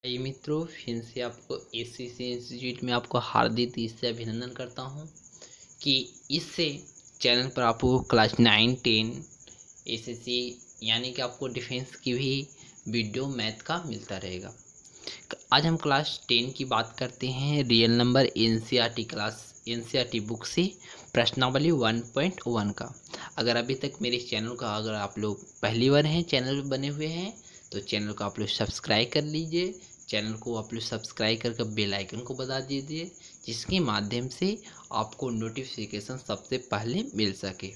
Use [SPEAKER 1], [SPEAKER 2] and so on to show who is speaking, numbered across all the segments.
[SPEAKER 1] हाय मित्रों, फिर से आपको एसएससी इंस्टीट्यूट में आपको हार्दिक इससे अभिनंदन करता हूं कि इससे चैनल पर आपको क्लास 9, 10 एसएससी यानी कि आपको डिफेंस की भी वीडियो मैथ का मिलता रहेगा। आज हम क्लास 10 की बात करते हैं। Real number NCERT class NCERT book से प्रश्नावली 1.1 का। अगर अभी तक मेरे चैनल का अगर आप लोग पहली बार हैं चैनल बने हुए हैं तो चैनल को आप लोग सब्सक्राइब कर लीजिए। चैनल को आप लोग सब्सक्राइब करके बेल आइकन को बता दीजिए, जिसके माध्यम से आपको नोटिफिकेशन सबसे पहले मिल सके।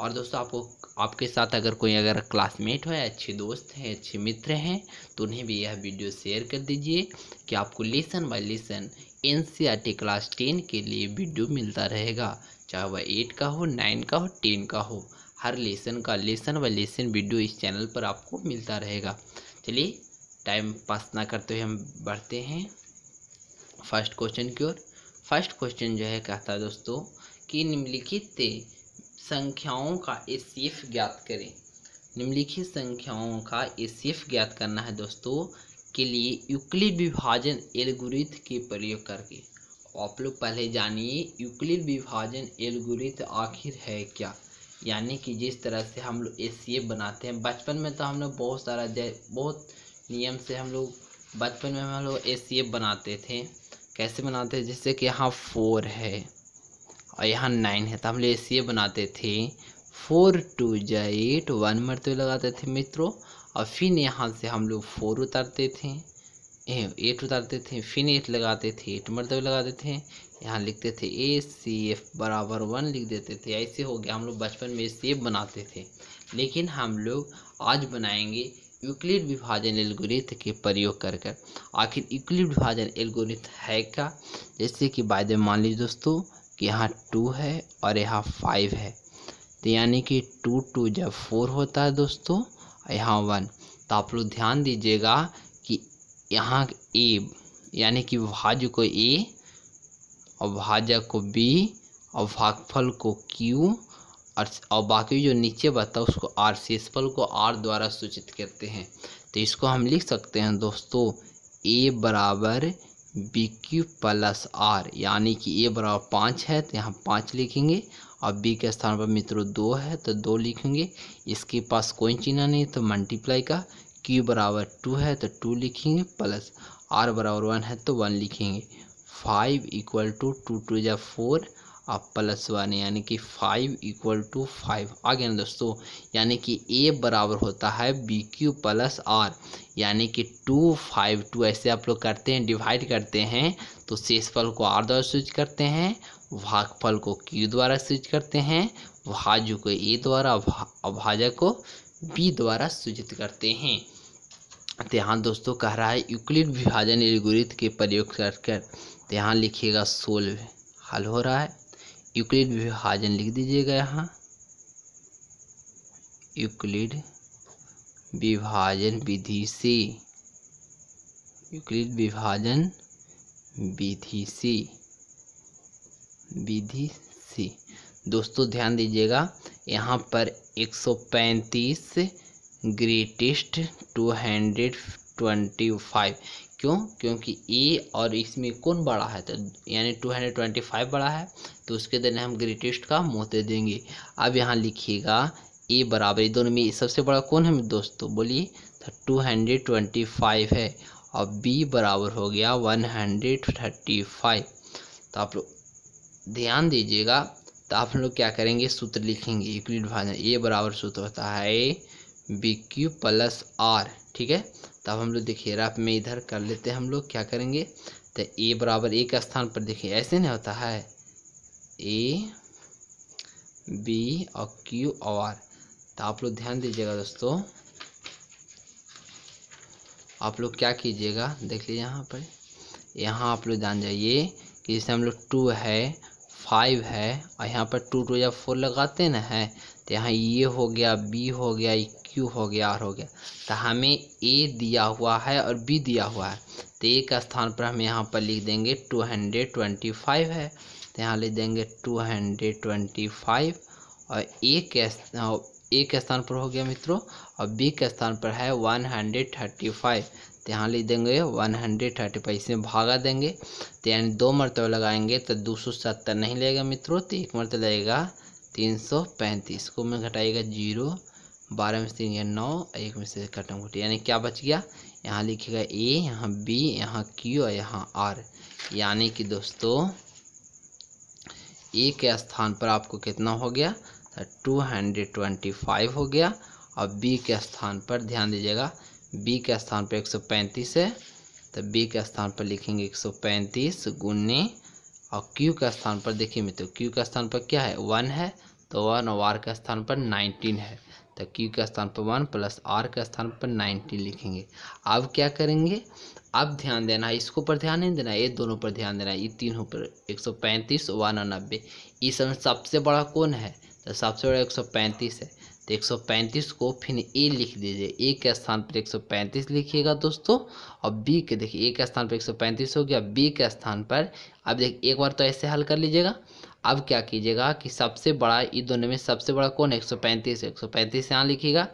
[SPEAKER 1] और दोस्तों, आपके साथ अगर कोई क्लासमेट हो या अच्छे दोस्त हैं, अच्छे मित्र हैं, तो उन्हें भी यह वीडियो शेयर कर दीजिए कि आपको lesson bye lesson NCERT class 10 के लिए वीडियो मिलता रहेगा। चाहे वह 8 का हो, 9 का हो, 10 का हो, हर लेसन का लेसन बाय लेसन वीडियो इस चैनल पर आपको मिलता रहेगा। चलिए टाइम पास ना करते हुए हम बढ़ते हैं फर्स्ट क्वेश्चन की ओर। फर्स्ट क्वेश्चन जो है कहता है दोस्तों कि निम्नलिखित संख्याओं का एचसीएफ ज्ञात करें। निम्नलिखित संख्याओं का एचसीएफ ज्ञात करना है दोस्तों के लिए यूक्लिड विभाजन एल्गोरिथम के प्रयोग करके। आप लोग पहले जानिए यूक्लिड विभाजन एल्गोरिथम आखिर है क्या। यानी कि जिस तरह से हम लोग एचसीएफ बनाते हैं, बचपन में तो हम लोग बहुत नियम से हम लोग बचपन में हम लोग एचसीएफ बनाते थे। कैसे बनाते थे? जैसे कि यहाँ 4 है और यहाँ 9 है तो हम लोग एचसीएफ बनाते थे। 4 2 जा 8 1 मरते लगाते थे मित्रों, और फिर यहाँ से हम लोग 4 उतारते थे, 8 उतारते थे, फिर 8 लगाते थे, 8 मरते लगाते थे। यहाँ लिखते थे एचसीएफ बराबर 1 लिख देते थे। ऐसे हो गया, हम लोग बचपन में एचसीएफ बनाते थे। लेकिन हम लोग आज बनाएंगे यूक्लिड विभाजन एल्गोरिथम के प्रयोग कर कर। आखिर यूक्लिड विभाजन एल्गोरिथम है क्या? जैसे कि बाय मान लीजिए दोस्तों कि यहाँ 2 है और यहाँ 5 है, तो यानी कि 2 2 जब 4 होता है दोस्तों, यहाँ 1। तो आप लोग ध्यान दीजिएगा कि यहाँ ए यानी कि भाज्य को ए और भाजक को बी और भागफल को क्यू और बाकी जो नीचे बता उसको आर, शेषफल को आर द्वारा सूचित करते हैं। तो इसको हम लिख सकते हैं दोस्तों ए बराबर बी क्यू प्लस आर, यानी कि ए बराबर 5 है तो यहाँ 5 लिखेंगे, और बी के स्थान पर मित्रों 2 है तो 2 लिखेंगे। इसके पास कोई चिन्ह नहीं तो मल्टीप्लाई का। क्यू बराबर 2 है तो 2 लिखेंगे, प्लस आर बराबर 1 है तो 1 लिखेंगे। 5 इक्वल टू 2 2 जा 4 और प्लस 1 यानी कि 5 इक्वल टू 5 आ गया ना दोस्तों। यानी कि ए बराबर होता है बी क्यू प्लस आर, यानी कि 2 5 2 ऐसे आप लोग करते हैं, डिवाइड करते हैं तो शेषफल को आर द्वारा सूचित करते हैं, भागफल को क्यू द्वारा सूचित करते हैं, भाज्य को ए द्वारा और भाजक को बी द्वारा सूचित करते हैं। तो यहाँ दोस्तों कह रहा है यूक्लिड विभाजन एल्गोरिथम के प्रयोग कर तो यहाँ लिखिएगा सोल्व, हल हो रहा है। यूक्लिड विभाजन लिख दीजिएगा यहाँ, यूक्लिड विभाजन विधि से, यूक्लिड विभाजन विधि से दोस्तों ध्यान दीजिएगा यहाँ पर 135 ग्रेटेस्ट 225। क्यों? क्योंकि ए और इसमें कौन बड़ा है, तो यानी 225 बड़ा है तो उसके देने हम ग्रेटेस्ट का मोह दे देंगे। अब यहाँ लिखिएगा ए बराबर, दोनों में सबसे बड़ा कौन है दोस्तों बोलिए? तो 225 है, और बी बराबर हो गया 135। तो आप लोग ध्यान दीजिएगा। तो आप लोग क्या करेंगे, सूत्र लिखेंगे यूक्लिड विभाजन। ए बराबर सूत्र होता है बी क्यू प्लस आर, ठीक है। तब हम लोग देखिए रफ में इधर कर लेते हैं, हम लोग क्या करेंगे तो ए बराबर ए के स्थान पर देखिए ऐसे नहीं होता है, ए बी और क्यू और आर। तो आप लोग ध्यान दीजिएगा दोस्तों, आप लोग क्या कीजिएगा देख लीजिए यहाँ पर, यहाँ आप लोग जान जाइए कि जैसे हम लोग 2 है 5 है और यहाँ पर 2 2 या 4 लगाते हैं ना है, तो यहाँ ये हो गया, बी हो गया, क्यू हो गया, आर हो गया। तो हमें ए दिया हुआ है और बी दिया हुआ है, तो ए का स्थान पर हम यहाँ पर लिख देंगे 225 है, तो यहाँ लिख देंगे 225 और ए के ए के स्थान पर हो गया मित्रों, और बी के स्थान पर है 135, तो यहाँ लिख देंगे 135, इसमें भागा देंगे तो यानी 2 मरतबा लगाएंगे तो 270 नहीं लगेगा मित्रों, तो 1 मरतबा लगेगा 335 को में घटाइएगा 0, 12 में से 3 9, 1 में से खत्म घटे, यानी क्या बच गया, यहाँ लिखेगा ए, यहाँ बी, यहाँ क्यू और यहाँ आर, यानी कि दोस्तों ए के स्थान पर आपको कितना हो गया, 225 हो गया, और बी के स्थान पर ध्यान दीजिएगा, बी के स्थान पर 135 है, तो बी के स्थान पर लिखेंगे 135 गुने, और क्यू का स्थान पर देखिए मित्रों, क्यू का स्थान पर क्या है 1 है, तो 1 और आर का स्थान पर 19 है, तो क्यू का स्थान पर 1 प्लस आर का स्थान पर 19 लिखेंगे। अब क्या करेंगे, अब ध्यान देना है, इसको पर ध्यान नहीं देना है, ये दोनों पर ध्यान देना है, ये तीनों पर 135 1 और 90, इस समय सबसे बड़ा कौन है, तो सबसे बड़ा 135 है, तो 135 को फिर ए लिख दीजिए, ए के स्थान पर 135 लिखिएगा दोस्तों, और बी के देखिए ए के स्थान पर 135 हो गया, बी के स्थान पर अब देखिए एक बार तो ऐसे हल कर लीजिएगा। अब क्या कीजिएगा कि सबसे बड़ा, ये दोनों में सबसे बड़ा कौन है 135 है, 135 यहाँ लिखिएगा,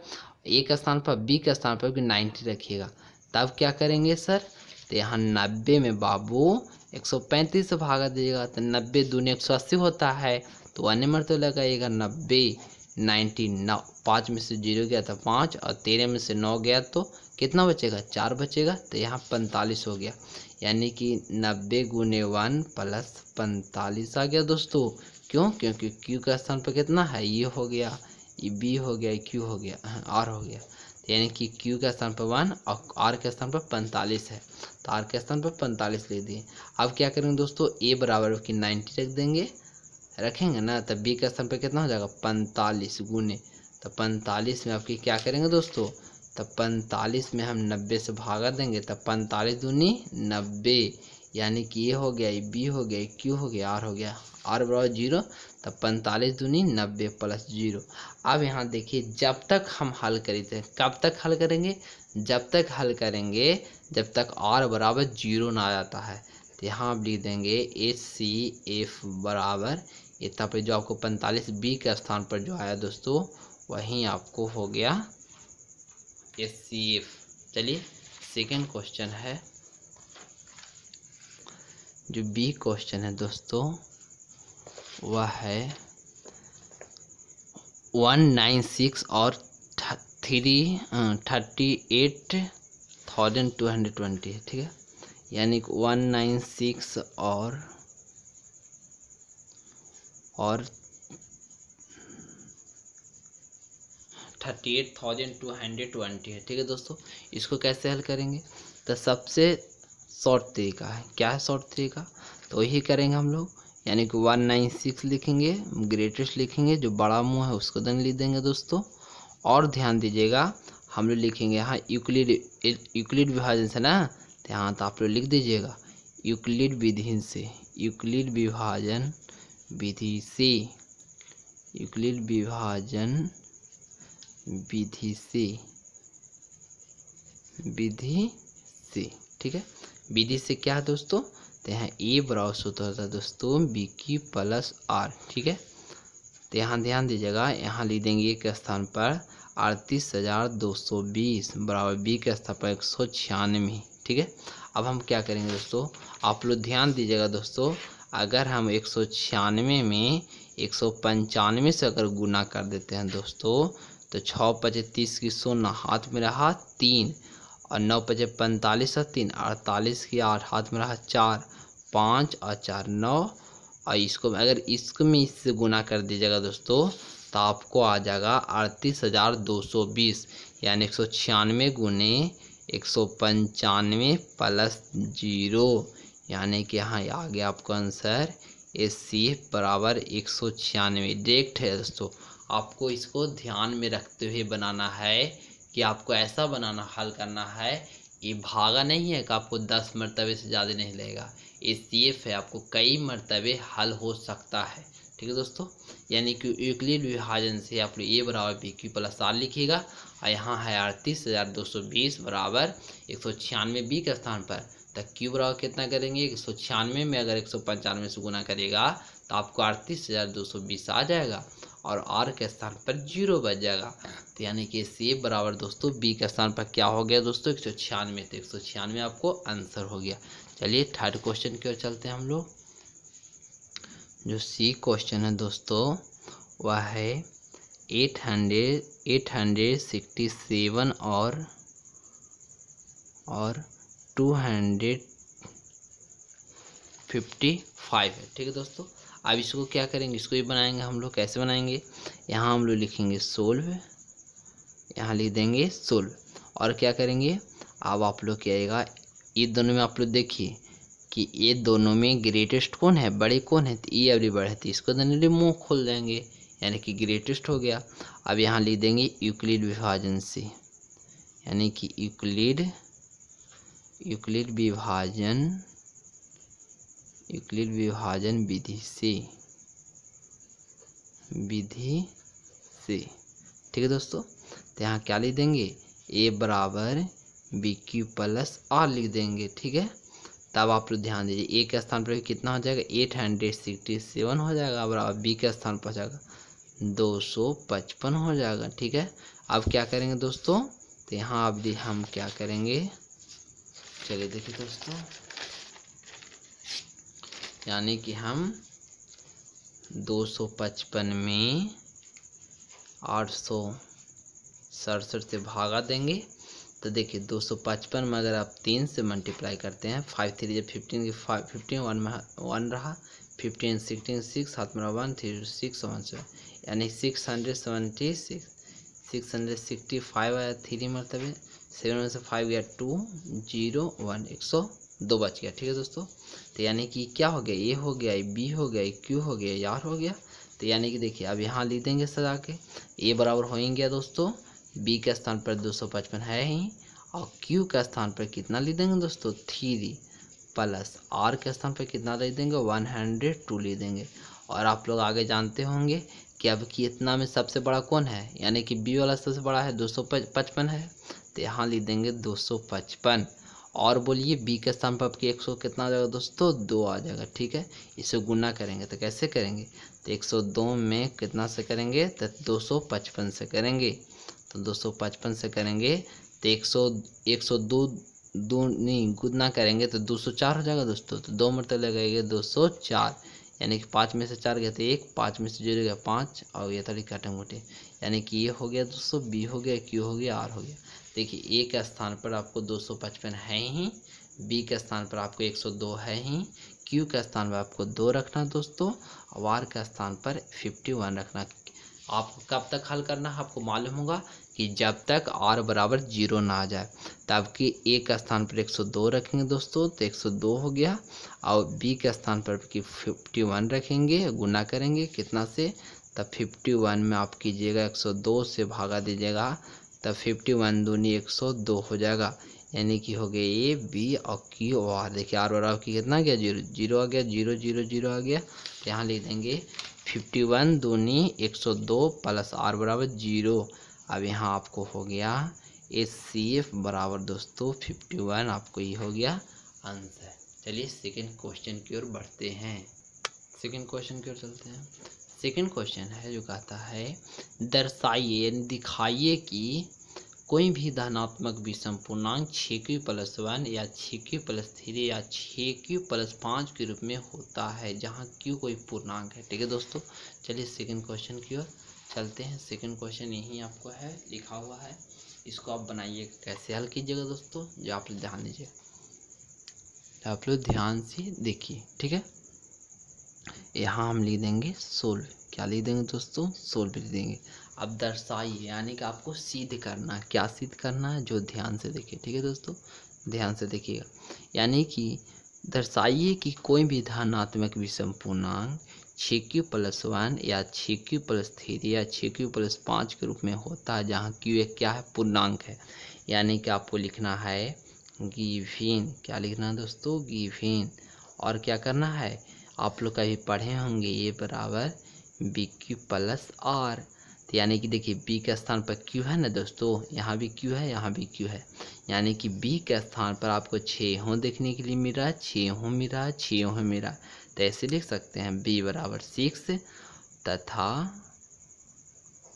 [SPEAKER 1] ए के स्थान पर बी के स्थान पर 90 रखिएगा, तब क्या करेंगे सर, तो यहाँ 90 में बाबू 135 से भागा दीजिएगा, तो 90 दूनी 180 होता है, तो 1 नंबर तो लगाइएगा 90 99, 5 में से 0 गया था 5, और 13 में से 9 गया तो कितना बचेगा 4 बचेगा, तो यहाँ 45 हो गया, यानी कि 90 गुने 1 प्लस 45 आ गया दोस्तों। क्यों, क्योंकि क्यू का स्थान पर कितना है, ये हो गया, ये बी हो गया, क्यू हो गया, आर हो गया, यानी कि क्यू के स्थान पर 1 और आर के स्थान पर 45 है, तो आर के स्थान पर 45 लिख दिए। अब क्या करेंगे दोस्तों, ए बराबर की 90 रख देंगे, रखेंगे ना, तब बी के स्थान पर कितना हो जाएगा 45 गुने, तो 45 में आपकी क्या करेंगे दोस्तों, तब 45 में हम 90 से भागा देंगे, तब 45 दूनी 90, यानी कि ये हो गया, ये बी हो गया, क्यू हो गया, आर हो गया, आर बराबर 0, तब 45 दूनी 90 प्लस 0। अब यहाँ देखिए, जब तक हम हल करेंगे, कब तक हल करेंगे, जब तक हल करेंगे जब तक आर बराबर 0 ना आ जाता है, तो यहाँ आप लिख देंगे HCF बराबर इतना पर जो आपको 45 बी के स्थान पर जो आया दोस्तों, वहीं आपको हो गया HCF। चलिए सेकेंड क्वेश्चन है, जो बी क्वेश्चन है दोस्तों, वह है 196 और 38,220 है, ठीक है, यानी 196 और 38,220 है, ठीक है दोस्तों। इसको कैसे हल करेंगे, तो सबसे शॉर्ट तरीका है, क्या है शॉर्ट तरीका, तो यही करेंगे हम लोग, यानी कि 196 लिखेंगे, ग्रेटेस्ट लिखेंगे, जो बड़ा मुँह है उसको देन लिख देंगे दोस्तों, और ध्यान दीजिएगा हम लोग लिखेंगे यहाँ यूक्लिड विभाजन से ना, तो यहाँ तो आप लोग लिख दीजिएगा यूक्लिड विधि से, यूक्लिड विभाजन विधि से, यूक्लिड विभाजन विधि से, ठीक है, विधि से क्या है दोस्तों, तो यहाँ ए बराबर सूत्र होता है दोस्तों बी की प्लस आर, ठीक है, तो यहाँ ध्यान दीजिएगा, यहाँ लिख देंगे ए के स्थान पर 38,220 बराबर बी के स्थान पर 196, ठीक है। अब हम क्या करेंगे दोस्तों, आप लोग ध्यान दीजिएगा दोस्तों, अगर हम 196 में 195 से अगर गुना कर देते हैं दोस्तों, तो 6 × 30 की 100 हाथ में रहा 3, और 9 × 45 और 3 48 की 8 हाथ में रहा 4, 5 और 4 9, और इसको अगर इसको में इससे गुना कर दीजिएगा दोस्तों, तो आपको आ जाएगा 38,220, यानी 196 गुने 195 प्लस 0, यानी कि यहाँ आ गया आपका आंसर HCF बराबर 196। डायरेक्ट है दोस्तों, आपको इसको ध्यान में रखते हुए बनाना है कि आपको ऐसा बनाना हल करना है, ये भागा नहीं है कि आपको 10 मरतबे से ज़्यादा नहीं लगेगा, HCF है, आपको कई मरतबे हल हो सकता है, ठीक है दोस्तों। यानी कि यूक्लिड विभाजन से आप लोग ए बराबर बी क्यू प्लस आर लिखिएगा, और यहाँ है 38,220 बराबर 196 बी के स्थान पर, तो क्यू बराबर कितना करेंगे, 196 में अगर 195 से गुना करेगा तो आपको 38,220 आ जाएगा, और आर के स्थान पर 0 बच जाएगा। तो यानी कि सी बराबर दोस्तों बी के स्थान पर क्या हो गया दोस्तों 196। तो 196 आपको आंसर हो गया। चलिए थर्ड क्वेश्चन की ओर चलते हैं हम लोग। जो सी क्वेश्चन है दोस्तों वह है 867 और 255 है। ठीक है दोस्तों, अब इसको क्या करेंगे, इसको भी बनाएंगे हम लोग। कैसे बनाएंगे, यहाँ हम लोग लिखेंगे सोल्व, यहाँ लिख देंगे सोल्व, और क्या करेंगे, अब आप लोग क्या आएगा, ये दोनों में आप लोग देखिए कि ये दोनों में ग्रेटेस्ट कौन है, बड़े कौन है, तो ये अभी बड़े है, तो इसको दोनों मुँह खोल देंगे, यानी कि ग्रेटेस्ट हो गया। अब यहाँ लिख देंगे यूक्लिड विभाजन से, यानी कि यूक्लिड विभाजन विधि से। ठीक है दोस्तों, तो यहाँ क्या लिख देंगे, ए बराबर बी क्यू प्लस आर लिख देंगे। ठीक है, तब आप लोग ध्यान दीजिए, ए के स्थान पर कितना हो जाएगा 867 हो जाएगा, बराबर बी के स्थान पर हो जाएगा 255 हो जाएगा। ठीक है, अब क्या करेंगे दोस्तों, तो यहाँ अब हम क्या करेंगे, चलिए देखिए दोस्तों, यानी कि हम 255 में 867 से भागा देंगे। तो देखिए 255 में अगर आप 3 से मल्टीप्लाई करते हैं, 5 3 जब 15 की 15 1 में 1 रहा, 15 16 6 7 में 1 3 6 1 7, यानी 665 आया, 3 मरतबे 7 में से 5 गया 2 0 1 102 बच गया। ठीक है दोस्तों, तो यानी कि क्या हो गया, ए हो गया, बी हो गया, क्यू हो गया, आर हो गया। तो यानी कि देखिए अब यहाँ लिख देंगे सजा के, ए बराबर हो ही गया दोस्तों, बी के स्थान पर 255 है ही, और क्यू के स्थान पर कितना लिख देंगे दोस्तों 3 प्लस आर के स्थान पर कितना लिख देंगे 102 लिख देंगे। और आप लोग आगे जानते होंगे कि अब कि इतना में सबसे बड़ा कौन है, यानी कि बी वाला सबसे बड़ा है 255 है, तो यहाँ लिख देंगे 255। और बोलिए बी के स्थान पर आपकी 100 कितना आ जाएगा दोस्तों 2 आ जाएगा। ठीक है, इसे गुना करेंगे तो कैसे करेंगे, तो 102 में कितना से करेंगे, तो 255 से करेंगे, तो 255 से करेंगे तो 102 नहीं गुना करेंगे तो 204 हो जाएगा दोस्तों। तो 2 मरतबा लगाएंगे 204, यानी कि 5 में से 4 गया तो 1, 5 में से 0 गया 5, और ये थोड़ी काटे मोटे, यानी कि ये हो गया दोस्तों, बी हो गया, क्यू हो गया, आर हो गया। देखिए ए के स्थान पर आपको 255 है ही, बी के स्थान पर आपको 102 है ही, क्यू के स्थान पर आपको 2 रखना दोस्तों, और आर के स्थान पर 51 रखना। आपको कब तक हल करना है, आपको मालूम होगा कि जब तक r बराबर 0 ना आ जाए, तब कि ए के स्थान पर 102 रखेंगे दोस्तों, तो 102 हो गया, और बी के स्थान पर कि 51 रखेंगे, गुना करेंगे कितना से, तब 51 में आप कीजिएगा 102 से भागा दीजिएगा, तब 51 दूनी 102 हो जाएगा, यानी कि हो गया ए बी और क्यू और आर। देखिए आर बराबर की कितना गया 0 0 आ गया, 0 0 0 आ गया, तो यहाँ लिख देंगे 51 दूनी 102 प्लस आर बराबर 0। अब यहाँ आपको हो गया HCF बराबर दोस्तों 51, आपको ये हो गया आंसर। चलिए सेकंड क्वेश्चन की ओर बढ़ते हैं, सेकंड क्वेश्चन की ओर चलते हैं। सेकंड क्वेश्चन है जो कहता है दर्शाइए यानी दिखाइए कि कोई भी धनात्मक विषम पूर्णांक 6q+1 या 6q+3 या 6q+5 के रूप में होता है जहाँ q कोई पूर्णांक है। ठीक है दोस्तों, चलिए सेकंड क्वेश्चन की ओर चलते हैं। सेकंड क्वेश्चन यही आपको है लिखा हुआ है, इसको आप बनाइए, कैसे हल कीजिएगा दोस्तों, जो आप लोग ध्यान दीजिए, आप लोग ध्यान से देखिए। ठीक है, यहाँ हम लिख देंगे सोल्व, क्या लिख देंगे दोस्तों, सोल्व लिख देंगे। अब दर्शाइए यानी कि आपको सिद्ध करना है, क्या सिद्ध करना है, जो ध्यान से देखिए। ठीक है दोस्तों, ध्यान से देखिएगा, यानी कि दर्शाइए कि कोई भी धनात्मक विषम पूर्णांक 6q+1 या 6q+3 या 6q+5 के रूप में होता है जहाँ q एक क्या है, पूर्णांक है। यानी कि आपको लिखना है गिवन, क्या लिखना है दोस्तों, गिवन, और क्या करना है, आप लोग कभी पढ़े होंगे ए बराबर BQ+R। तो यानी कि देखिए बी के स्थान पर क्यू है ना दोस्तों, यहाँ भी क्यू है, यहाँ भी क्यू है, यानी कि बी के स्थान पर आपको 6 हों देखने के लिए मिल रहा है, 6 हों मिल रहा है, 6 हों मिल रहा है। तो ऐसे लिख सकते हैं बी बराबर 6 तथा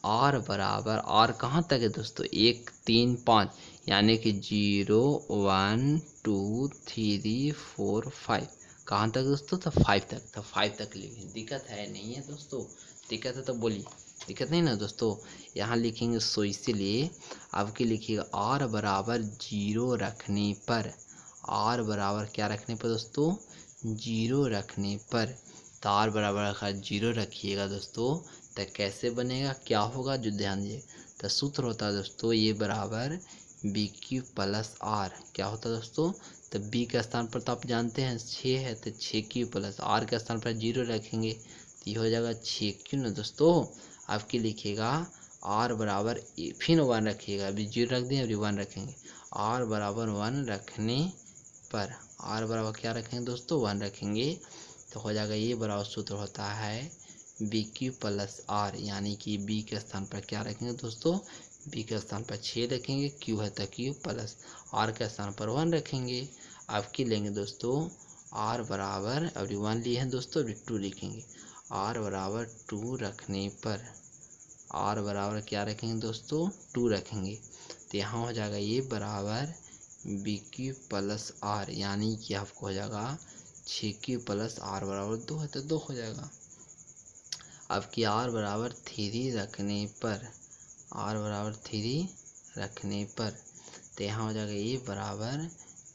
[SPEAKER 1] आर बराबर, आर कहाँ तक है दोस्तों, 1 3 5, यानी कि 0 1 2 3 4 5, कहाँ तक दोस्तों, तो 5 तक, तो 5 तक लिखेंगे। दिक्कत है नहीं है दोस्तों, दिक्कत है तो बोलिए, दिक्कत नहीं ना दोस्तों। यहाँ लिखेंगे सो इसीलिए आपके लिखिएगा आर बराबर 0 रखने पर, आर बराबर क्या रखने पर दोस्तों, 0 रखने पर, तो आर बराबर रखा 0 रखिएगा दोस्तों, तो कैसे बनेगा, क्या होगा, जो ध्यान दीजिए, तो सूत्र होता है दोस्तों ये बराबर बी क्यू प्लस आर, क्या होता है दोस्तों, तो बी के स्थान पर तो आप जानते हैं 6 है, तो 6 क्यू प्लस आर के स्थान पर 0 रखेंगे, तो ये हो जाएगा 6 क्यू ना दोस्तों। आपके लिखिएगा आर बराबर फिर 1 रखिएगा, अभी 0 रख दें, अभी 1 रखेंगे, आर बराबर 1 रखने पर, आर बराबर क्या रखेंगे दोस्तों, 1 रखेंगे, तो हो जाएगा ये बराबर सूत्र होता है बी क्यू प्लस आर, यानी कि बी के स्थान पर क्या रखेंगे दोस्तों, बी के स्थान पर 6 रखेंगे, क्यू है तो क्यू प्लस आर के स्थान पर 1 रखेंगे। आपकी लेंगे दोस्तों आर बराबर, अभी 1 लिए हैं दोस्तों, अभी 2 लिखेंगे, आर बराबर 2 रखने पर, आर बराबर क्या रखेंगे दोस्तों, 2 रखेंगे, तो यहाँ हो जाएगा ये बराबर बी क्यू प्लस आर, यानी कि आपको हो जाएगा 6 क्यू प्लस आर बराबर 2 है, तो 2 हो जाएगा। आपकी आर बराबर 3 रखने पर, आर बराबर 3 रखने पर, तो यहाँ हो जाएगा ये बराबर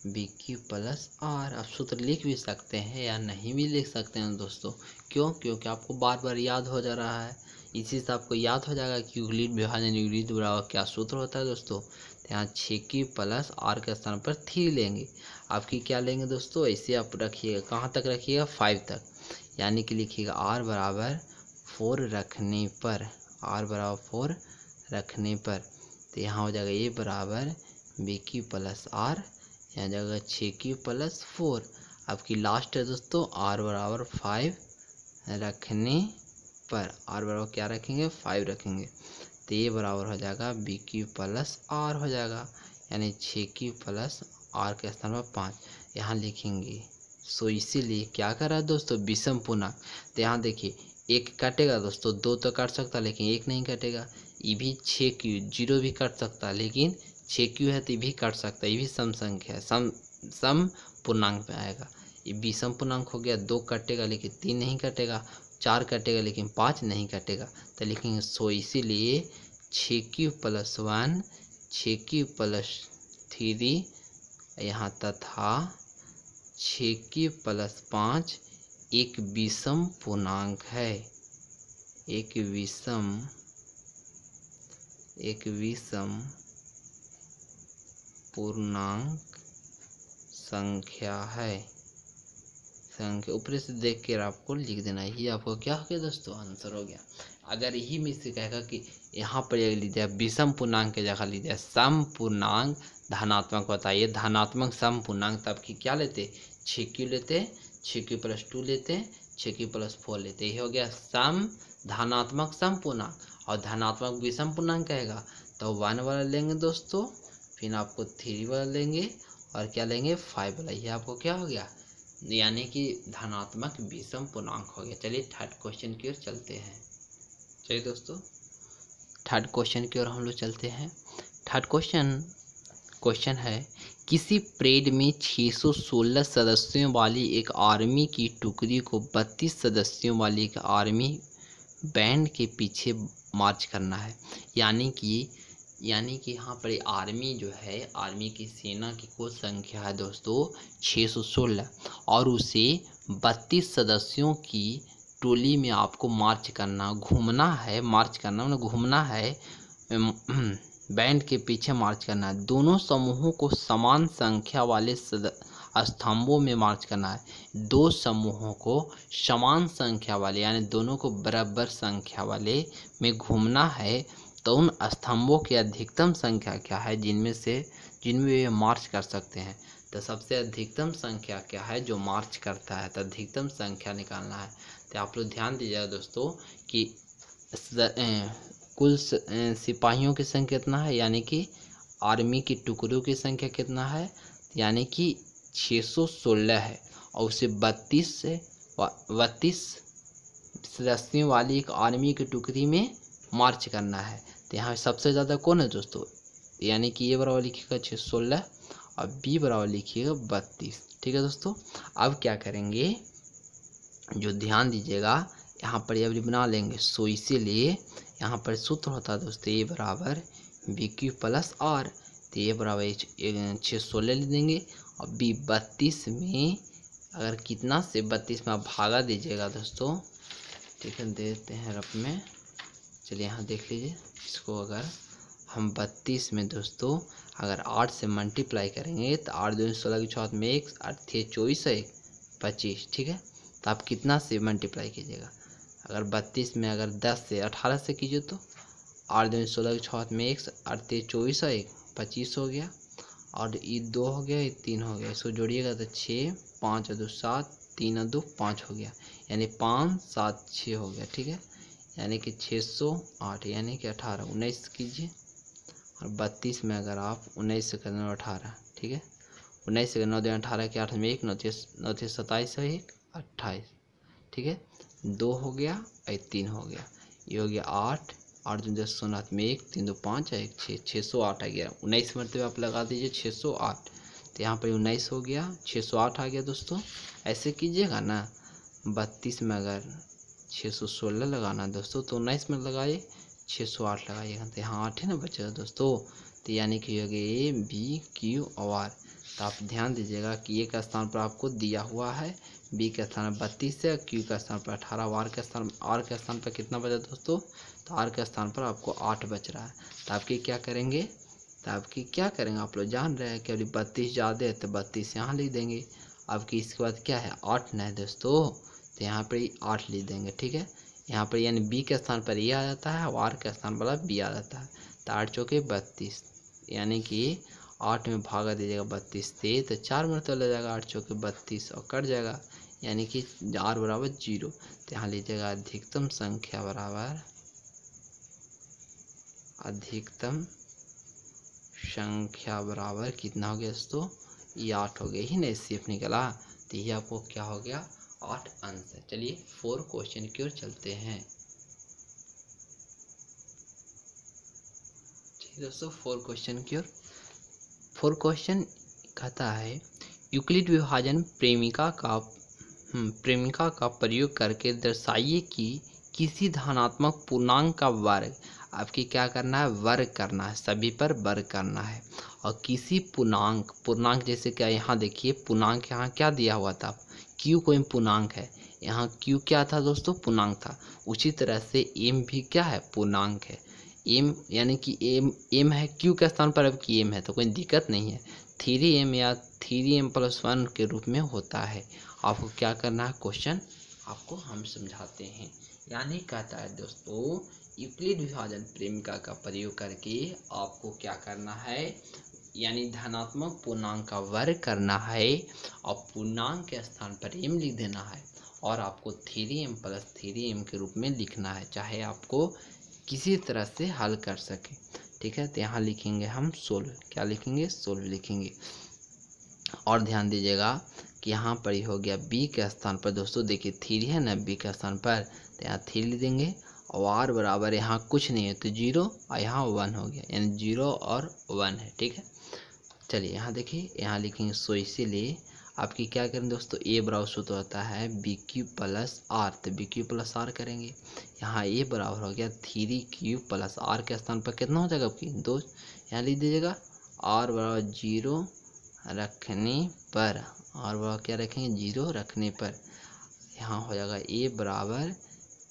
[SPEAKER 1] बी क्यू प्लस आर। आप सूत्र लिख भी सकते हैं या नहीं भी लिख सकते हैं दोस्तों, क्यों, क्योंकि आपको बार बार याद हो जा रहा है, इसी से आपको याद हो जाएगा कि यूक्लिड विभाजन यूक्लिड बराबर क्या सूत्र होता है दोस्तों। तो यहाँ 6 क्यू प्लस आर के स्थान पर 3 लेंगे, आपकी क्या लेंगे दोस्तों, ऐसे आप रखिएगा, कहाँ तक रखिएगा, 5 तक, यानी कि लिखिएगा आर बराबर 4 रखने पर, आर बराबर 4 रखने पर, तो यहाँ हो जाएगा ये बराबर बी क्यू प्लस आर, यहाँ जाएगा 6 क्यू प्लस 4। आपकी लास्ट है दोस्तों आर बराबर 5 रखने पर, आर बराबर क्या रखेंगे, 5 रखेंगे, तो ये बराबर हो जाएगा बी क्यू प्लस आर हो जाएगा, यानी 6 क्यू प्लस आर के स्थान पर 5 यहाँ लिखेंगे। सो इसीलिए क्या कर रहा है दोस्तों, विषम पूर्णांक, तो यहाँ देखिए 1 कटेगा दोस्तों, 2 तो कट सकता है लेकिन 1 नहीं कटेगा, ये भी 6 क्यू, 0 भी कट सकता है लेकिन 6 क्यू है तो ये भी कट सकता है, ये भी सम संख्या है, सम पूर्णांक में आएगा, ये विषम पूर्णांक हो गया, 2 कटेगा लेकिन 3 नहीं कटेगा, 4 कटेगा लेकिन 5 नहीं कटेगा, तो लिखेंगे सो इसीलिए 6 क्यू प्लस 1 6 क्यू प्लस 3 यहाँ तथा 6 क्यू प्लस 5 एक विषम पूर्णांक है, एक विषम पूर्णांक संख्या है, संख्या ऊपर से देख कर आपको लिख देना, ये आपको क्या हो गया दोस्तों, आंसर हो गया। अगर यही में से कहेगा कि यहाँ पर लीजिए विषम पूर्णांक के जगह लीजिए सम पूर्णांक धनात्मक बताइए, धनात्मक सम पूर्णांक, तब की क्या लेते, 6 क्यू लेते, 6 क्यू प्लस 2 लेते, 6 क्यू प्लस 4 लेते, ये हो गया सम धनात्मक सम पूर्णांक। और धनात्मक विषम पूर्णांक कहेगा तो 1 वाला लेंगे दोस्तों, फिर आपको 3 वाला लेंगे और क्या लेंगे 5 वाला, ये आपको क्या हो गया, यानी कि धनात्मक विषम पूर्णांक हो गया। चलिए थर्ड क्वेश्चन की ओर चलते हैं। चलिए दोस्तों थर्ड क्वेश्चन की ओर हम लोग चलते हैं। थर्ड क्वेश्चन है किसी परेड में 616 सदस्यों वाली एक आर्मी की टुकड़ी को 32 सदस्यों वाली एक आर्मी बैंड के पीछे मार्च करना है, यानी कि यहाँ पर आर्मी जो है, आर्मी की सेना की कुल संख्या है दोस्तों 616 और उसे 32 सदस्यों की टोली में आपको मार्च करना, घूमना है, मार्च करना मतलब घूमना है, बैंड के पीछे मार्च करना है। दोनों समूहों को समान संख्या वाले स्तंभों में मार्च करना है। 2 समूहों को समान संख्या वाले यानी दोनों को बराबर संख्या वाले में घूमना है, तो उन स्तंभों की अधिकतम संख्या क्या है जिनमें वे मार्च कर सकते हैं। तो सबसे अधिकतम संख्या क्या है जो मार्च करता है, तो अधिकतम संख्या निकालना है। तो आप लोग ध्यान दीजिएगा दोस्तों कि कुल सिपाहियों की संख्या कितना है, यानी कि आर्मी की टुकड़ियों की संख्या कितना है, यानी कि 616 है और उसे 32 सदस्यों वाली एक आर्मी की टुकड़ी में मार्च करना है। तो यहाँ सबसे ज़्यादा कौन है दोस्तों, यानी कि ए बराबर लिखिएगा 616 और बी बराबर लिखिएगा 32। ठीक है दोस्तों, अब क्या करेंगे, जो ध्यान दीजिएगा यहाँ पर ये बना लेंगे, सो इसीलिए यहाँ पर सूत्र होता है दोस्तों ए बराबर बी क्यू प्लस आर। तो ए बराबर 616 लिख देंगे और बी 32 में अगर कितना से 32 में आप भागा दीजिएगा दोस्तों, ठीक है, देते हैं रफ में। चलिए यहाँ देख लीजिए इसको, अगर हम 32 में दोस्तों अगर 8 से मल्टीप्लाई करेंगे तो 8 दूनी 16 की 6 में 1, 8 थे 24 1 25। ठीक है, तो आप कितना से मल्टीप्लाई कीजिएगा, अगर 32 में अगर 10 से 18 से कीजिए तो 8 दूनी 16 की 6 में 1, 8 थे 24 1 25 हो गया, और ये 2 हो गया, ये 3 हो गया, इसको जोड़िएगा तो 6, 5 और 2 7, 3 और 2 5 हो गया, यानी 5 7 6 हो गया। ठीक है, यानी कि 608, यानी कि 18 19 कीजिए, और 32 में अगर आप 19 से करना 18। ठीक है, 19 से 9 दिन 18 के 8 में 1, 9 थे 27 है 1 28। ठीक है, 2 हो गया और 3 हो गया, ये हो गया 8, 8 दूनी 10 सोनाथ में 1, 3 2 5 है 1 6, 608 आ गया। 19 मरतबे आप लगा दीजिए 608, तो यहाँ पर 19 हो गया, 608 आ गया दोस्तों। ऐसे कीजिएगा ना, 32 में अगर 616 लगाना दोस्तों तो 19 में लगाइए 608 लगाइएगा, तो यहाँ 8 है ना बचेगा दोस्तों। तो यानी कि हो गया ए बी क्यू और आर। तो आप ध्यान दीजिएगा कि ए का स्थान पर आपको दिया हुआ है, बी के स्थान पर 32 है, क्यू का स्थान पर 18, आर के स्थान पर कितना बचा दोस्तों, तो आर के स्थान पर आपको 8 बच रहा है। तो आपकी क्या करेंगे, आप लोग जान रहे हैं कि अभी 32 ज़्यादा है तो 32 यहाँ लिख देंगे। आपकी इसके बाद क्या है 8 ना है दोस्तों, तो यहाँ पर 8 लिख देंगे। ठीक है, यहाँ पर यानी बी के स्थान पर ए आ जाता है और आर के स्थान पर बी आ जाता है। तो 8 चौके 32, यानी कि 8 में भागा दीजिएगा 32 से, तो 4 मिनट तो लग जाएगा, 8 चौके 32 और कट जाएगा, यानी कि आर बराबर 0। तो यहाँ लीजिएगा अधिकतम संख्या बराबर, अधिकतम संख्या बराबर कितना हो गया दोस्तों, ये 8 हो गया ही नहीं, सेफ निकला। तो ये आपको क्या हो गया 8 आंसर। चलिए 4 क्वेश्चन की ओर चलते हैं। ठीक दोस्तों, 4 क्वेश्चन की ओर। 4 क्वेश्चन कहता है यूक्लिड विभाजन प्रेमिका का प्रयोग करके दर्शाइए कि किसी धनात्मक पूर्णांक का वर्ग, आपकी क्या करना है, वर्ग करना है, सभी पर वर्ग करना है, और किसी पूर्णांक जैसे क्या, यहाँ देखिए पूर्णांक यहाँ क्या दिया हुआ था, क्यू कोई पूर्णांक है, यहाँ क्यू क्या था दोस्तों, पूर्णांक था। उसी तरह से एम भी क्या है, पूर्णांक है। एम यानी कि एम है क्यू के स्थान पर, अब की एम है तो कोई दिक्कत नहीं है, 3m या 3m+1 के रूप में होता है। आपको क्या करना है, क्वेश्चन आपको हम समझाते हैं। यानी कहता है दोस्तों यूक्लिड विभाजन प्रेमिका का प्रयोग करके आपको क्या करना है, यानी धनात्मक पूर्णांक का वर्ग करना है और पूर्णांक के स्थान पर m लिख देना है, और आपको 3m+3m के रूप में लिखना है, चाहे आपको किसी तरह से हल कर सके। ठीक है, तो यहाँ लिखेंगे हम सोल्व, क्या लिखेंगे, सोल्व लिखेंगे। और ध्यान दीजिएगा कि यहाँ पर ही हो गया बी के स्थान पर दोस्तों, देखिए 3 है ना बी के स्थान पर, तो यहाँ 3 लिख देंगे, और आर बराबर यहाँ कुछ नहीं है तो 0 और यहाँ 1 हो गया, यानी 0 और 1 है। ठीक है, चलिए यहाँ देखिए, यहाँ लिखेंगे सो इसीलिए आपकी क्या करें दोस्तों, ए बराबर सूत्र होता है बी क्यू प्लस आर, तो बी क्यू प्लस आर करेंगे। यहाँ ए बराबर हो गया 3q प्लस आर के स्थान पर कितना हो जाएगा आपकी 2, यहाँ लिख दीजिएगा आर बराबर 0 रखने पर, आर बराबर क्या रखेंगे 0 रखने पर, यहाँ हो जाएगा ए बराबर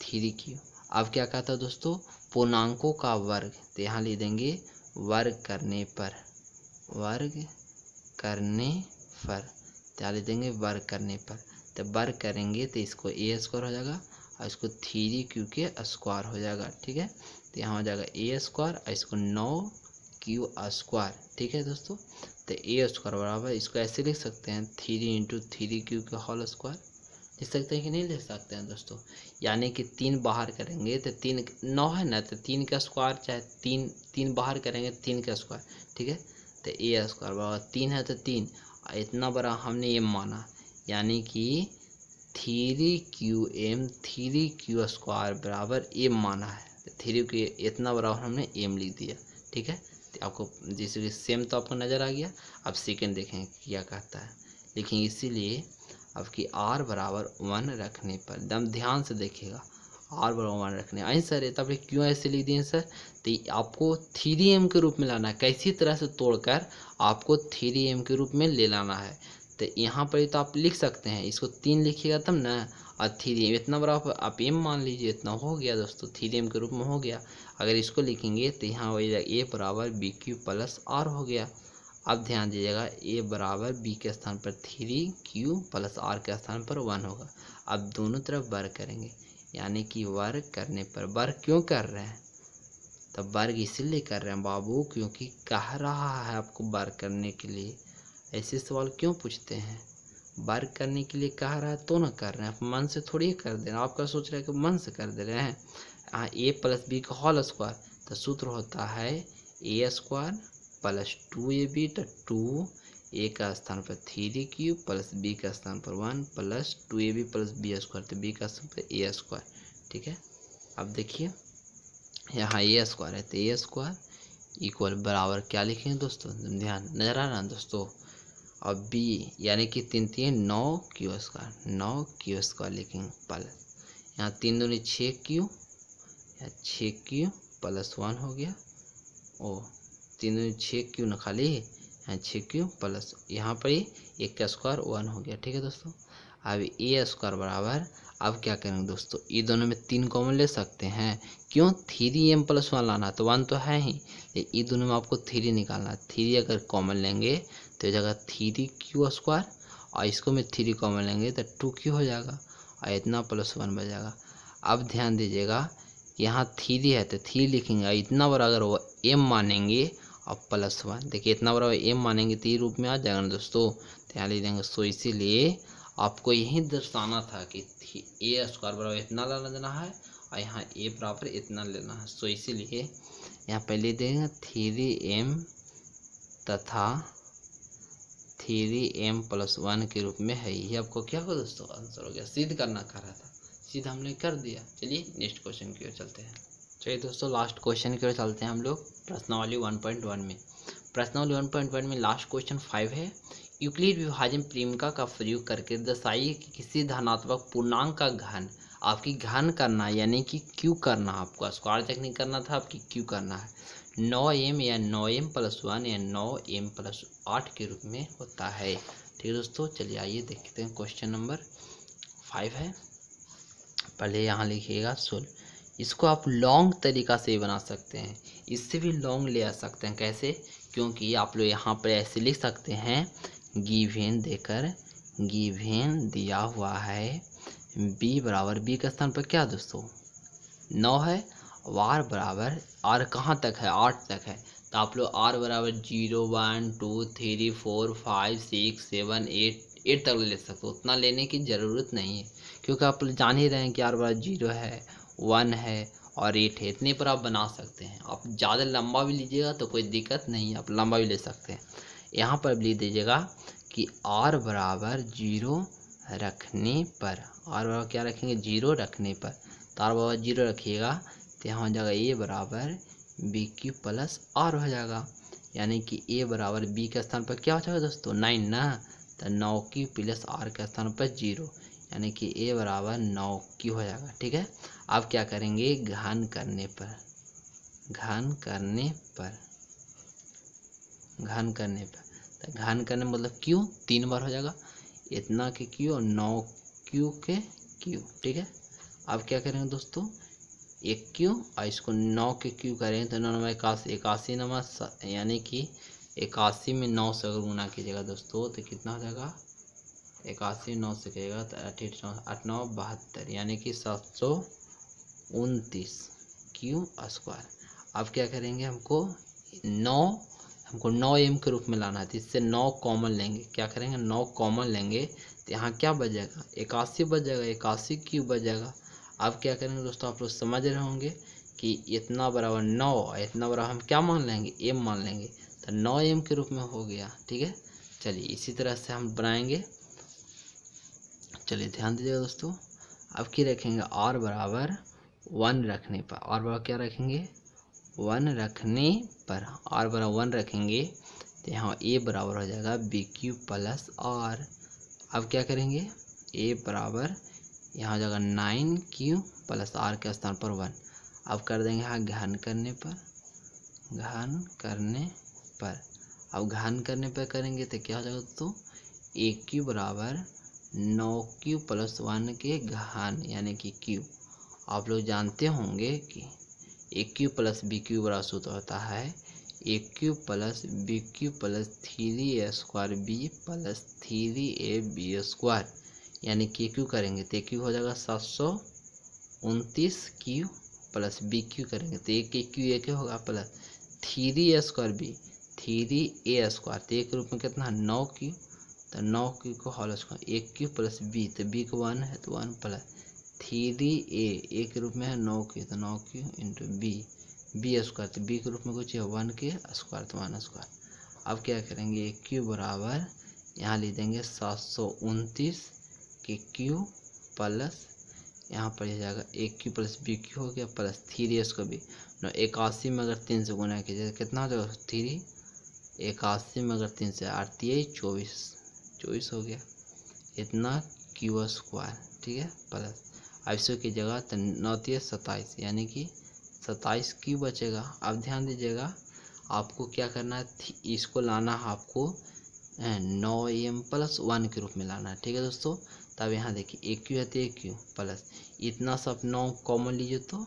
[SPEAKER 1] 3q। अब क्या कहता है दोस्तों, पूर्णांकों का वर्ग, तो यहाँ लिख देंगे वर्ग करने पर, वर्ग करने पर, क्या लिख देंगे वर्ग करने पर। तो वर्ग करेंगे तो इसको ए स्क्वायर हो जाएगा और इसको 3q के स्क्वायर हो जाएगा। ठीक है, तो यहाँ हो जाएगा ए स्क्वायर और इसको 9q स्क्वायर। ठीक है दोस्तों, तो ए स्क्वायर बराबर, इसको ऐसे लिख सकते हैं 3 × 3q के होल स्क्वायर, लिख सकते हैं कि नहीं लिख सकते हैं दोस्तों। यानी कि 3 बाहर करेंगे तो 3 9 है ना, तो 3 का स्क्वायर, चाहे 3 बाहर करेंगे 3 का स्क्वायर। ठीक है, तो ए स्क्वायर बराबर 3 है तो 3, इतना बड़ा हमने ये माना, यानी कि 3q² स्क्वायर बराबर ए माना है। तो 3 के इतना बराबर हमने m लिख दिया। ठीक है, तो आपको जैसे कि सेम तो आपको नज़र आ गया। अब सेकंड देखें क्या कहता है, लिखेंगे इसीलिए आपकी r बराबर 1 रखने पर, एकदम ध्यान से देखिएगा, r बराबर 1 रखने। आई सर तब क्यों ऐसे लिख दिए सर, तो आपको 3m के रूप में लाना है, कैसी तरह से तोड़कर आपको 3m के रूप में ले लाना है। तो यहाँ पर तो आप लिख सकते हैं, इसको 3 लिखिएगा तब ना, और 3m इतना बराबर आप m मान लीजिए, इतना हो गया दोस्तों, 3m के रूप में हो गया। अगर इसको लिखेंगे तो यहाँ हो जाएगा a बराबर बी क्यू प्लस r हो गया। अब ध्यान दीजिएगा, a बराबर b के स्थान पर 3q प्लस r के स्थान पर 1 होगा। अब दोनों तरफ वर्ग करेंगे, यानी कि वर्ग करने पर, वर्ग क्यों कर रहे हैं, तब वर्ग इसीलिए कर रहे हैं बाबू क्योंकि कह रहा है आपको वर्ग करने के लिए। ऐसे सवाल क्यों पूछते हैं, वर्ग करने के लिए कह रहा है तो ना कर रहे हैं, आप मन से थोड़ी कर दे रहे हैं, आपका सोच रहे हैं कि मन से कर दे रहे हैं। यहाँ a प्लस बी का होल स्क्वायर, तो सूत्र होता है a स्क्वायर प्लस 2ab, तो 2a का स्थान पर 3q प्लस b का स्थान पर 1 plus 2ab plus b square, तो b का स्थान पर a स्क्वायर। ठीक है, अब देखिए यहाँ a स्क्वायर है, तो a स्क्वायर इक्वल बराबर क्या लिखेंगे दोस्तों, ध्यान नजर आ रहा है दोस्तों। और b यानी कि 3 3 9q स्क्वायर, 9q स्क्वायर लिखेंगे प्लस यहाँ 3 दूनी 6q, या 6q प्लस 1 हो गया, ओ 3 दूनी 6q न खाली, यहाँ 6q प्लस यहाँ पर ही 1 का स्क्वायर 1 हो गया। ठीक है दोस्तों, अब a स्क्वायर बराबर, अब क्या करेंगे दोस्तों, ये दोनों में 3 कॉमन ले सकते हैं, क्यों 3m प्लस 1 लाना, तो 1 तो है ही, ये दोनों में आपको 3 निकालना है। 3 अगर कॉमन लेंगे तो जगह 3q स्क्वायर, और इसको में 3 कॉमन लेंगे तो 2q हो जाएगा, और इतना प्लस 1 बच। अब ध्यान दीजिएगा, यहाँ 3 है तो 3 लिखेंगे, इतना बड़ा अगर वो m मानेंगे और प्लस 1, देखिए इतना बड़ा m मानेंगे तो ये रूप में आ जाएगा ना दोस्तों, तो यहाँ लिख देंगे। सो इसीलिए आपको यही दर्शाना था कि a स्क्वायर बराबर इतना लेना है, और यहाँ a बराबर इतना लेना है। सो इसीलिए यहाँ पहले देंगे 3m तथा 3m प्लस 1 के रूप में है। ये आपको क्या हो दोस्तों, आंसर हो गया। सिद्ध करना कह रहा था, सिद्ध हमने कर दिया। चलिए नेक्स्ट क्वेश्चन की ओर चलते हैं। चलिए दोस्तों लास्ट क्वेश्चन की ओर चलते हैं हम लोग प्रश्नावली 1.1 में। प्रश्नावली 1.1 में लास्ट क्वेश्चन 5 है। यूक्लिड विभाजन प्रेमिका का प्रयोग करके दर्शाइए कि किसी धनात्मक पूर्णांक का घन, आपकी घन करना यानी कि क्यू करना, आपको स्क्वायर तक नहीं करना था, आपकी क्यू करना है, 9m या 9m प्लस 1 या 9m प्लस 8 के रूप में होता है। ठीक है दोस्तों, चलिए आइए देखते हैं। क्वेश्चन नंबर 5 है, पहले यहाँ लिखिएगा सोल्व। इसको आप लॉन्ग तरीका से बना सकते हैं, इससे भी लॉन्ग ले आ सकते हैं। कैसे, क्योंकि आप लोग यहाँ पर ऐसे लिख सकते हैं, गिवन देकर, गिवन दिया हुआ है b बराबर, b का स्थान पर क्या दोस्तों 9 है, r बराबर, r कहाँ तक है 8 तक है, तो आप लोग r बराबर 0 1 2 3 4 5 6 7 8 तक ले सकते हो। उतना लेने की ज़रूरत नहीं है, क्योंकि आप जान ही रहे हैं कि r बराबर 0 है, 1 है और 8 है, इतने पर आप बना सकते हैं। आप ज़्यादा लंबा भी लीजिएगा तो कोई दिक्कत नहीं है, आप लंबा भी ले सकते हैं। यहाँ पर लिख दीजिएगा कि r बराबर 0 रखने पर, r बराबर क्या रखेंगे 0 रखने पर, तो r बराबर 0 रखिएगा तो यहाँ हो जाएगा a बराबर बी क्यू प्लस r हो जाएगा, यानी कि a बराबर b के स्थान पर क्या हो जाएगा दोस्तों 9 ना, तो 9q प्लस r के स्थान पर 0, यानी कि a बराबर 9q हो जाएगा। ठीक है, अब क्या करेंगे, घन करने पर, घन करने पर, घन करने पर, तो घन करने मतलब q 3 बार हो जाएगा, इतना के q और 9q के q। ठीक है, अब क्या करेंगे दोस्तों, एक q और इसको 9 के q करेंगे तो 9 नंबर 81, 81 नंबर, यानी कि 81 में 9 से अगर गुना कीजिएगा दोस्तों तो कितना हो जाएगा, 81 9 से करेगा तो 8 9 72, यानी कि 729 q स्क्वायर। अब क्या करेंगे, हमको 9m के रूप में लाना है, तो इससे 9 कॉमन लेंगे। क्या करेंगे, 9 कॉमन लेंगे तो यहाँ क्या बच जाएगा, 81 बच जाएगा, 81 क्यूब बच जाएगा। अब क्या करेंगे दोस्तों, आप लोग समझ रहे होंगे कि इतना बराबर 9 और इतना बराबर हम क्या मान लेंगे, m मान लेंगे, तो 9m के रूप में हो गया। ठीक है, चलिए इसी तरह से हम बनाएंगे। चलिए ध्यान दीजिएगा दोस्तों, अब क्या रखेंगे, r बराबर 1 रखने पर, और बराबर क्या रखेंगे 1 रखने पर, और बराबर 1 रखेंगे तो यहाँ ए बराबर हो जाएगा बी क्यूब प्लस आर। अब क्या करेंगे ए बराबर यहाँ हो जाएगा 9 प्लस आर के स्थान पर 1। अब कर देंगे यहाँ घन करने पर, अब घन करने पर करेंगे तो क्या हो जाएगा दोस्तों ए क्यूब बराबर 9 प्लस 1 के घन यानी कि क्यूब। आप लोग जानते होंगे कि A cube plus B cube बराबर सूत्र होता है A cube plus B cube plus 3a² B plus 3ab², यानी कि क्यू करेंगे तो क्यू हो जाएगा 729 क्यू प्लस बी क्यू करेंगे तो एक क्यू एक होगा प्लस 3a² बी 3a², तो एक रूप में कितना 9 क्यू, तो 9 क्यू को होल स्क्वायर एक क्यू प्लस बी, तो बी को 1 है तो 1 प्लस 3a एक रूप में है 9 क्यू, तो 9 क्यू इंटू बी स्क्वायर, तो बी के रूप में कुछ है 1 के स्क्वायर तो 1 स्क्वायर। अब क्या करेंगे एक क्यू बराबर यहाँ लिख देंगे 729 के क्यू प्लस यहाँ पर हो जाएगा एक क्यू प्लस बी क्यू हो गया प्लस 3a को भी 81 में अगर 3 से गुना कीजिए कितना हो जाएगा 3, 81 में अगर 3 से 8 24 हो गया इतना क्यू स्क्वायर, ठीक है प्लस। अब इसको की जगह तो 9 27 यानी कि 27 क्यू बचेगा। अब ध्यान दीजिएगा आपको क्या करना है इसको लाना है आपको 9m प्लस 1 के रूप में लाना है, ठीक है दोस्तों। तब यहाँ देखिए एक क्यू है तो एक क्यू प्लस इतना सब 9 कॉमन लीजिए तो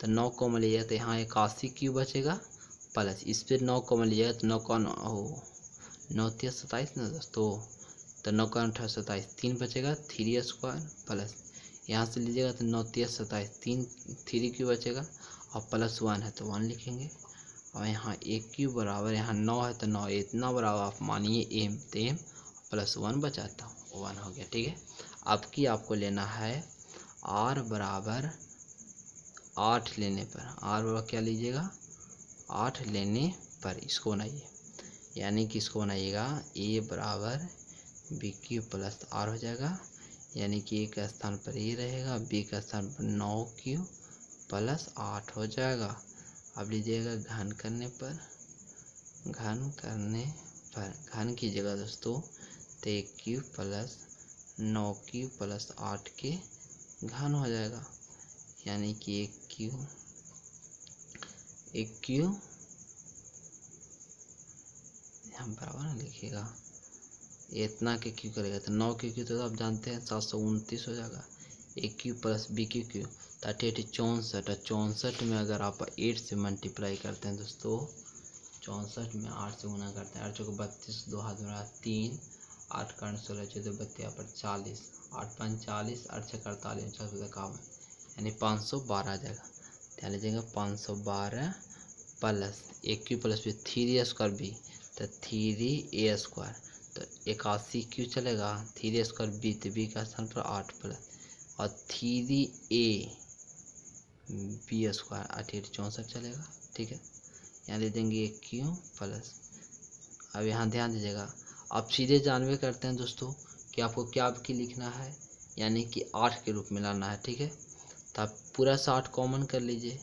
[SPEAKER 1] 9 कॉमन लीजिएगा तो यहाँ 81 क्यू बचेगा प्लस इस पर 9 कॉमन लीजिएगा तो 9 कौन हो 9 27 ना दोस्तों, तो 9 का 8 27 3 बचेगा 3a² प्लस यहाँ से लीजिएगा तो 9 27 3 क्यू बचेगा और प्लस 1 है तो 1 लिखेंगे। और यहाँ एक क्यू बराबर यहाँ 9 है तो 9 इतना बराबर आप मानिए एम, तो एम प्लस 1 बचाता हूँ 1 हो गया, ठीक है। अब की आपको लेना है आर बराबर 8 लेने पर, आर बराबर क्या लीजिएगा 8 लेने पर इसको बनाइए, यानी कि इसको बनाइएगा ए बराबर बी क्यू प्लस आर हो जाएगा, यानी कि ए का स्थान पर ए रहेगा बी का स्थान पर 9 क्यू प्लस 8 हो जाएगा। अब लीजिएगा घन करने पर, घन कीजिएगा दोस्तों तो एक क्यू प्लस 9 क्यू प्लस 8 के घन हो जाएगा, यानी कि एक क्यू यहाँ बराबर ना लिखिएगा इतना के क्यू करेगा तो 9 के क्यू तो आप जानते हैं 729 हो जाएगा, एक Q plus B Q Q 38 64 में अगर आप 8 से मल्टीप्लाई करते हैं दोस्तों 64 में 8 से गुना करते हैं 8 चौक 32 2 हाथ में 3 8 का 16 14 32 पर 40 8 5 40 8 6 48 4 51 यानी 512 आ जाएगा। ध्यान लीजिएगा 512 प्लस एक Q plus B 3a² B तो 3a² तो 81 क्यू चलेगा 3a² बी तो बी का स्थान पर 8 प्लस और 3a बी स्क्वायर 8 64 चलेगा, ठीक है। यहाँ दे देंगे एक क्यू प्लस। अब यहाँ ध्यान दीजिएगा आप सीधे जानवे करते हैं दोस्तों कि आपको क्या की लिखना है, यानी कि 8 के रूप में लाना है, ठीक है। तो आप पूरा 60 कॉमन कर लीजिए,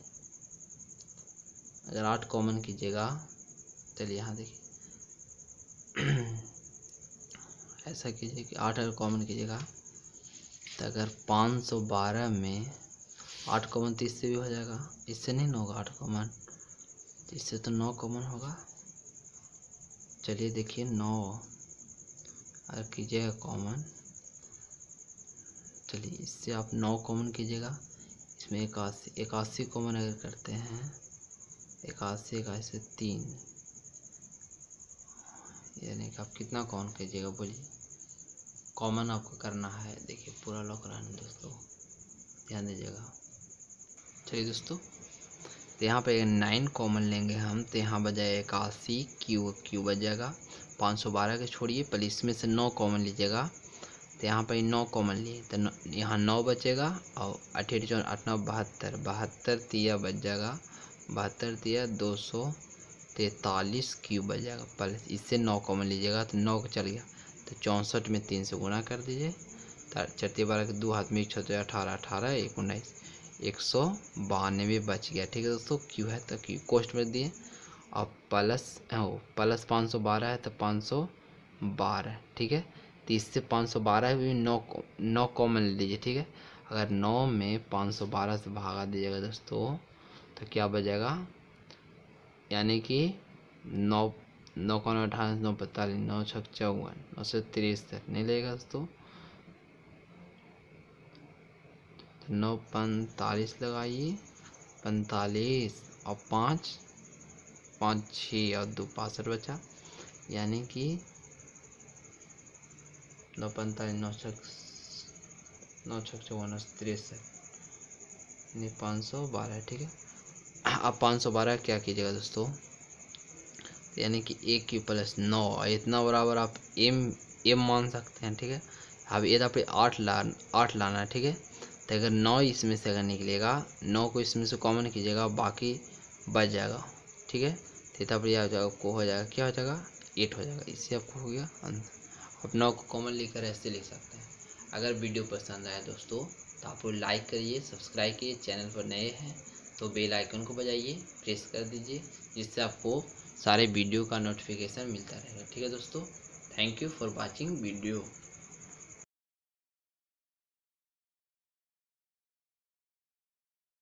[SPEAKER 1] अगर 8 कॉमन कीजिएगा चलिए यहाँ देखिए ऐसा कीजिए कि 8 अगर कॉमन कीजिएगा तो अगर 512 में 8 कॉमन तो इससे भी हो जाएगा, इससे नहीं ना होगा 8 कॉमन तो इससे तो 9 कॉमन होगा। चलिए देखिए 9 अगर कीजिएगा कॉमन, चलिए इससे आप 9 कॉमन कीजिएगा, इसमें 81 कॉमन अगर करते हैं 81 से 3 यानी कि आप कितना कॉमन कीजिएगा बोलिए, कॉमन आपको करना है। देखिए पूरा लॉक रहना दोस्तों, ध्यान दीजिएगा। चलिए दोस्तों तो यहाँ पे 9 कॉमन लेंगे हम तो यहाँ बजाय 81 क्यू बच जाएगा 512 के छोड़िए, पर इसमें से 9 कॉमन लीजिएगा तो यहाँ पर 9 कॉमन लिए तो यहाँ 9 बचेगा और 8 8 9 72 तिया बच जाएगा 72 तिया 243 क्यू बच जाएगा प्लस इससे 9 कॉमन लीजिएगा तो 9 चल गया तो 64 में 3 से गुना कर दीजिए 4 12 के 2 हाथ में 18 18 1 19 192 बच गया। ठीक है दोस्तों, क्यू है तो क्यू कोष्ट में दिए और प्लस 512 है तो 512। ठीक है, तो इससे 512 भी 9 कॉमन ले लीजिए। ठीक है, अगर 9 में 512 से भागा दीजिएगा दोस्तों तो क्या बचेगा, यानी कि 9 9 को 18 9 45 9 6 54 9 से 63 नहीं लगेगा दोस्तों, 9 45 लगाइए, 45 और 5 5 6 और 2 65 बचा, यानी कि 9 45 9 6 9 6 54 63 यानी 512। ठीक है, अब 512 क्या कीजिएगा दोस्तों, यानी कि ए क्यू प्लस 9 इतना बराबर आप एम मान सकते हैं। ठीक है, अब ये पे 8 लाना है। ठीक है, तो अगर 9 इसमें से अगर निकलेगा, 9 को इसमें से कॉमन कीजिएगा, बाकी बच जाएगा। ठीक है, थीटा पर यह हो जाएगा, को हो जाएगा, क्या हो जाएगा 8 हो जाएगा। इससे आपको हो गया आंसर। अब 9 को कॉमन लेकर ऐसे लिख सकते हैं। अगर वीडियो पसंद आया दोस्तों तो आप लोग लाइक करिए, सब्सक्राइब कीजिए, चैनल पर नए हैं तो बेल आइकन को बजाइए, प्रेस कर दीजिए, जिससे आपको सारे वीडियो का नोटिफिकेशन मिलता रहेगा। ठीक है दोस्तों, thank you for watching video.